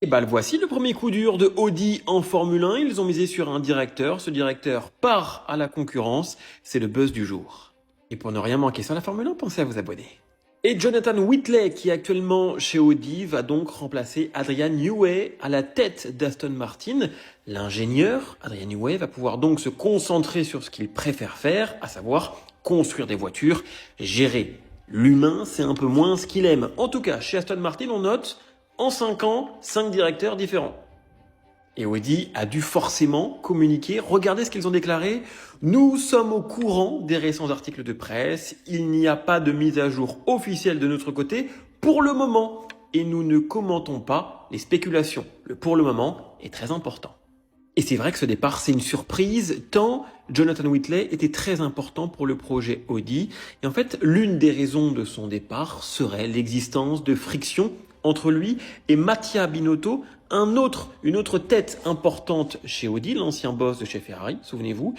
Et bah, voici le premier coup dur de Audi en Formule 1. Ils ont misé sur un directeur. Ce directeur part à la concurrence. C'est le buzz du jour. Et pour ne rien manquer sur la Formule 1, pensez à vous abonner. Et Jonathan Whitley, qui est actuellement chez Audi, va donc remplacer Adrian Newey à la tête d'Aston Martin. L'ingénieur, Adrian Newey, va pouvoir donc se concentrer sur ce qu'il préfère faire, à savoir construire des voitures, gérer. L'humain, c'est un peu moins ce qu'il aime. En tout cas, chez Aston Martin, on note en 5 ans, 5 directeurs différents. Et Audi a dû forcément communiquer. Regardez ce qu'ils ont déclaré. Nous sommes au courant des récents articles de presse. Il n'y a pas de mise à jour officielle de notre côté pour le moment. Et nous ne commentons pas les spéculations. Le pour le moment est très important. Et c'est vrai que ce départ, c'est une surprise, tant Jonathan Whitley était très important pour le projet Audi. Et en fait, l'une des raisons de son départ serait l'existence de frictions entre lui et Mattia Binotto, une autre tête importante chez Audi, l'ancien boss de chez Ferrari, souvenez-vous.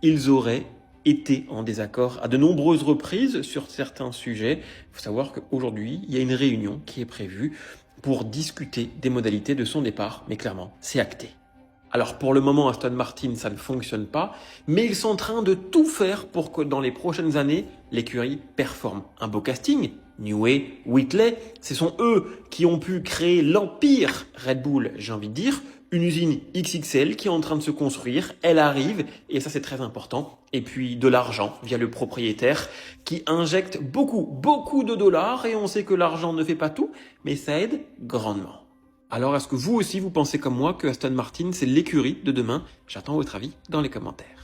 Ils auraient été en désaccord à de nombreuses reprises sur certains sujets. Il faut savoir qu'aujourd'hui, il y a une réunion qui est prévue pour discuter des modalités de son départ, mais clairement, c'est acté. Alors pour le moment, Aston Martin, ça ne fonctionne pas, mais ils sont en train de tout faire pour que dans les prochaines années, l'écurie performe. Un beau casting, Newey, Whitley, ce sont eux qui ont pu créer l'empire Red Bull, j'ai envie de dire, une usine XXL qui est en train de se construire, elle arrive, et ça c'est très important, et puis de l'argent via le propriétaire qui injecte beaucoup de dollars, et on sait que l'argent ne fait pas tout, mais ça aide grandement. Alors, est-ce que vous aussi, vous pensez comme moi que Aston Martin, c'est l'écurie de demain? J'attends votre avis dans les commentaires.